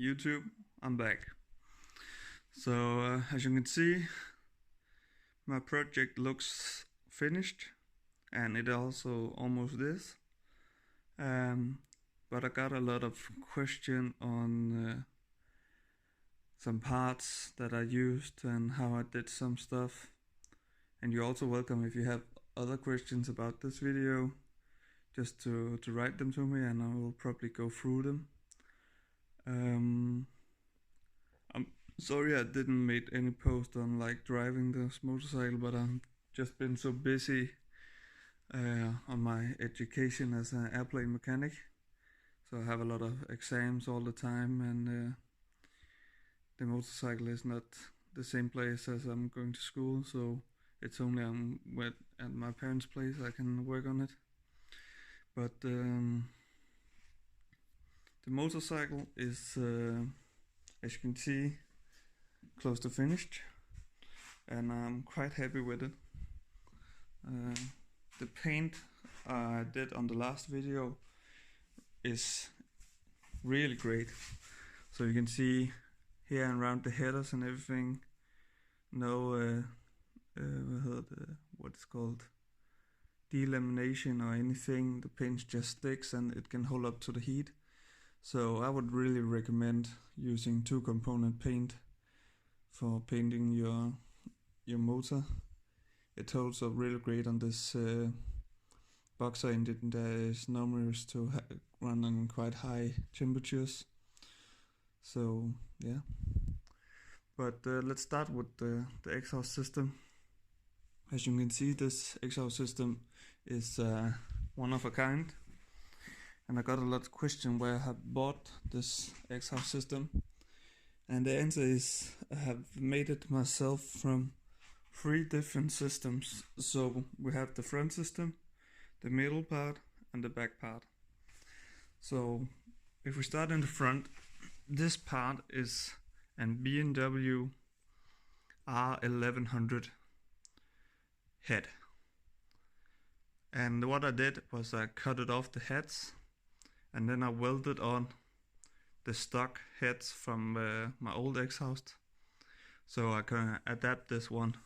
YouTube, I'm back. So as you can see, my project looks finished, and it also almost is. But I got a lot of question on some parts that I used and how I did some stuff. And you're also welcome if you have other questions about this video, just to write them to me, and I will probably go through them. I'm sorry I didn't make any post on like driving this motorcycle, but I've just been so busy on my education as an airplane mechanic. So I have a lot of exams all the time, and the motorcycle is not the same place as I'm going to school, so it's only at my parents' place I can work on it. But the motorcycle is, as you can see, close to finished, and I'm quite happy with it. The paint I did on the last video is really great. So you can see here and around the headers and everything, no what it's called, delamination or anything. The paint just sticks and it can hold up to the heat. So I would really recommend using 2-component paint for painting your motor. It holds up really great on this boxer engine that is numerous to run on quite high temperatures. So yeah, but let's start with the exhaust system. As you can see, this exhaust system is one of a kind, and I got a lot of questions where I have bought this exhaust system, and the answer is I have made it myself from 3 different systems. So we have the front system, the middle part, and the back part. So if we start in the front, this part is an BMW r1100 head, and what I did was I cut it off the heads, and then I welded on the stock heads from my old exhaust, so I can adapt this one,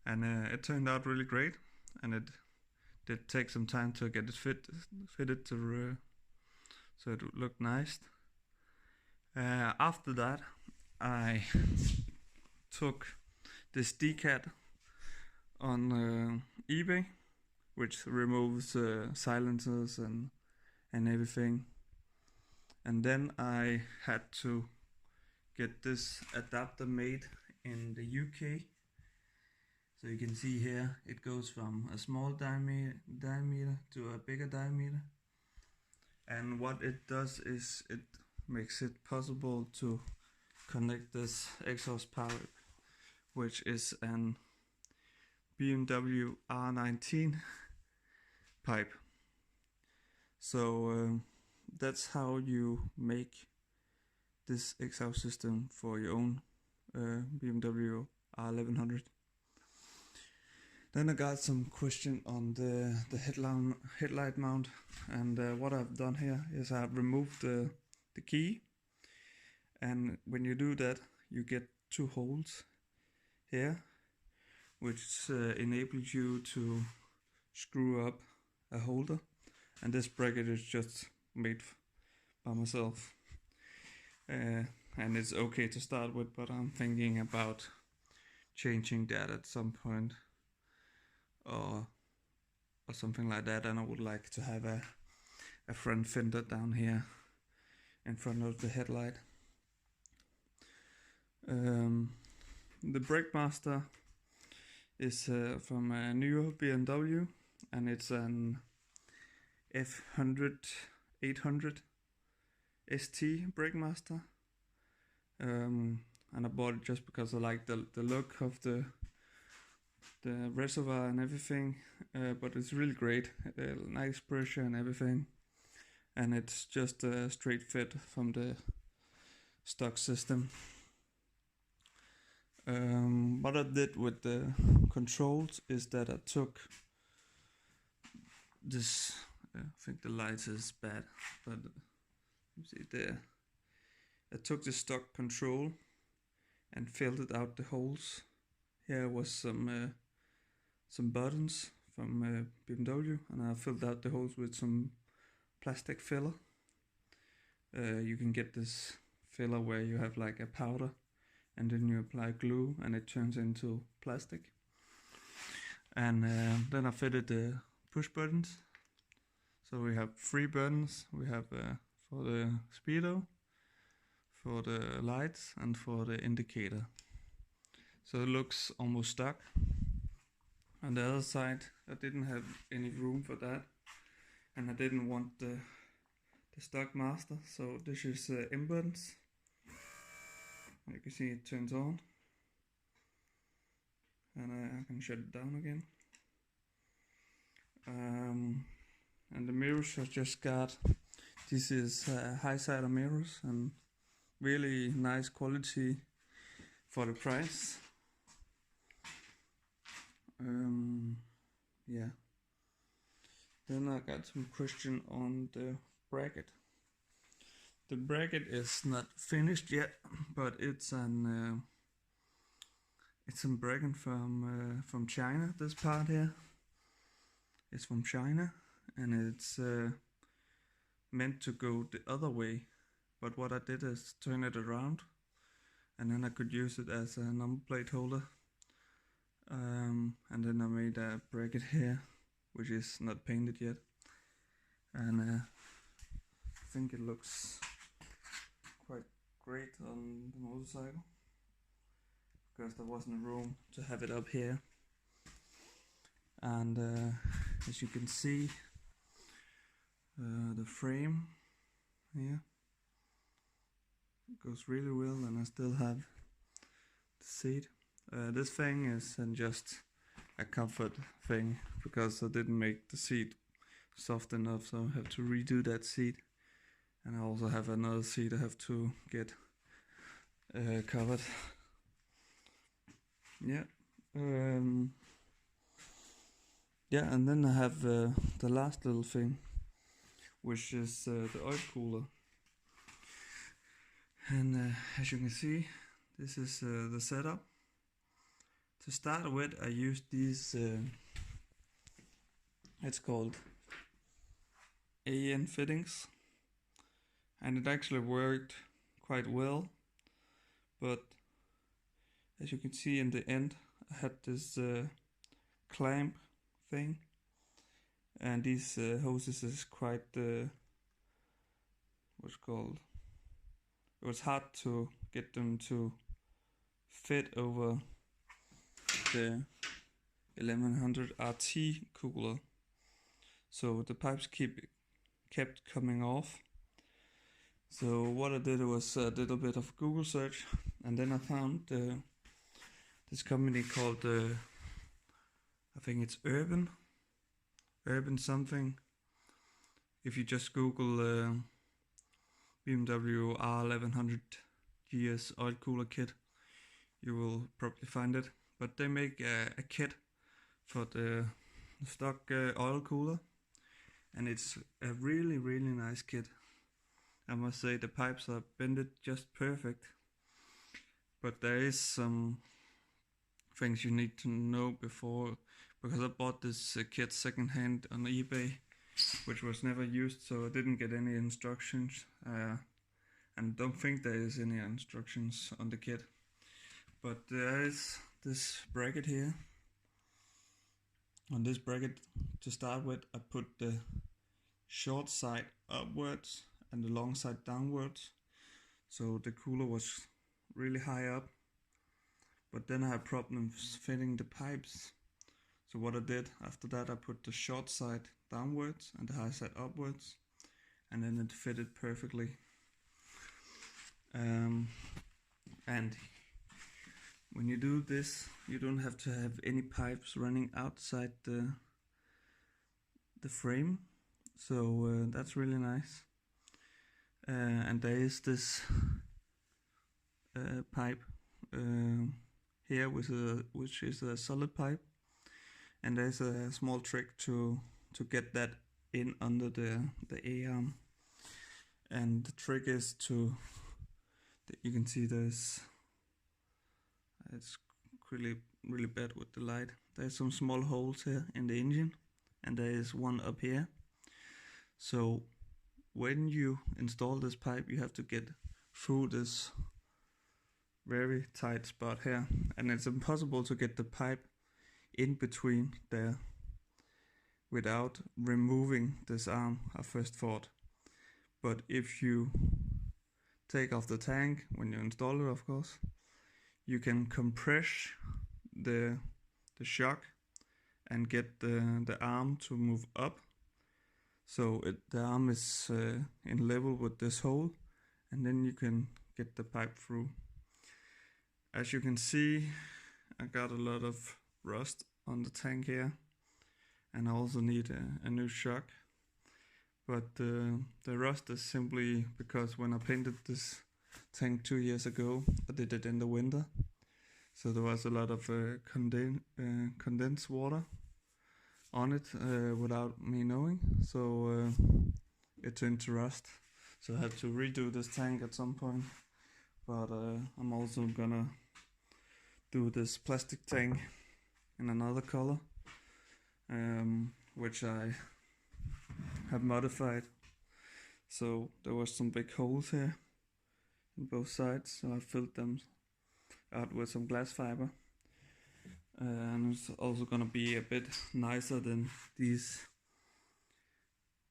and it turned out really great, and it did take some time to get it fitted to so it looked nice. After that, I took this decat on eBay, which removes silencers and everything, and then I had to get this adapter made in the UK. So you can see here it goes from a small diameter to a bigger diameter, and what it does is it makes it possible to connect this exhaust pipe, which is an BMW R19 pipe. So that's how you make this exhaust system for your own BMW R1100. Then I got some question on the headlight mount, and what I've done here is I've removed the key, and when you do that you get 2 holes here, which enables you to screw up a holder, and this bracket is just made by myself, and it's okay to start with, but I'm thinking about changing that at some point, or something like that, and I would like to have a front fender down here in front of the headlight. The brake master is from a newer BMW, and it's an F800 ST brake master, and I bought it just because I like the look of the reservoir and everything, but it's really great, nice pressure and everything, and it's just a straight fit from the stock system. What I did with the controls is that I took this, I think the light is bad, but you see there, took the stock control and filled it out the holes. Here was some buttons from BMW, and I filled out the holes with some plastic filler. You can get this filler where you have like a powder and then you apply glue and it turns into plastic. And then I fitted the push buttons. So we have 3 buttons. We have for the speedo, for the lights, and for the indicator. So it looks almost stuck. On the other side, I didn't have any room for that, and I didn't want the stock master. So this is M buttons. You can see it turns on, and I can shut it down again. And the mirrors I just got. This is high side of mirrors and really nice quality for the price. Yeah. Then I got some question on the bracket. The bracket is not finished yet, but it's a bracket from China. This part here is from China, and it's meant to go the other way. But what I did is turn it around, and then I could use it as a number plate holder. And then I made a bracket here, which is not painted yet, and I think it looks quite great on the motorcycle, because there wasn't room to have it up here. And as you can see, the frame here goes really well, and I still have the seat. This thing is just a comfort thing, because I didn't make the seat soft enough, so I have to redo that seat. And I also have another seat I have to get covered. Yeah. Yeah, and then I have the last little thing, which is the oil cooler. And as you can see, this is the setup. To start with, I used these, it's called AN fittings, and it actually worked quite well. But as you can see in the end, I had this clamp thing, and these hoses is quite what's called, it was hard to get them to fit over the 1100 RT cooler, so the pipes kept coming off. So what I did was I did a bit of Google search, and then I found this company called I think it's Urban something. If you just Google BMW r1100gs oil cooler kit, you will probably find it. But they make a kit for the stock oil cooler, and it's a really nice kit. I must say the pipes are bended just perfect, but there is some things you need to know before, because I bought this kit secondhand on eBay, which was never used, so I didn't get any instructions, and don't think there is any instructions on the kit. But there is this bracket here. On this bracket, to start with, I put the short side upwards and the long side downwards, so the cooler was really high up. But then I had problems fitting the pipes, so what I did after that, I put the short side downwards and the high side upwards, and then it fitted perfectly. And when you do this, you don't have to have any pipes running outside the frame, so that's really nice. And there is this pipe here which is a solid pipe, and there's a small trick to get that in under the A-arm, and the trick is to you can see it's really bad with the light. There's some small holes here in the engine, and there is one up here. So when you install this pipe, you have to get through this very tight spot here, and it's impossible to get the pipe in between there without removing this arm, I first thought. But if you take off the tank when you install it, of course, you can compress the shock and get the arm to move up, so the arm is in level with this hole, and then you can get the pipe through. As you can see, I got a lot of rust on the tank here, and I also need a new shock. But the rust is simply because when I painted this tank 2 years ago, I did it in the winter, so there was a lot of condensed water on it without me knowing, so it turned to rust. So I had to redo this tank at some point. But I'm also gonna do this plastic tank in another color, which I have modified. So there was some big holes here in both sides, so I filled them out with some glass fiber, and it's also gonna be a bit nicer than these.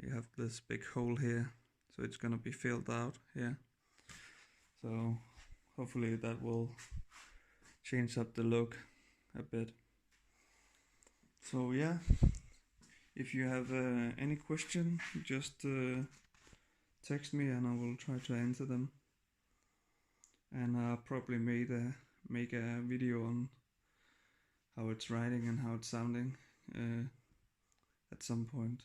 You have this big hole here, so it's gonna be filled out here, so hopefully that will change up the look a bit. So yeah, if you have any question, just text me and I will try to answer them. And I'll probably make a video on how it's riding and how it's sounding at some point.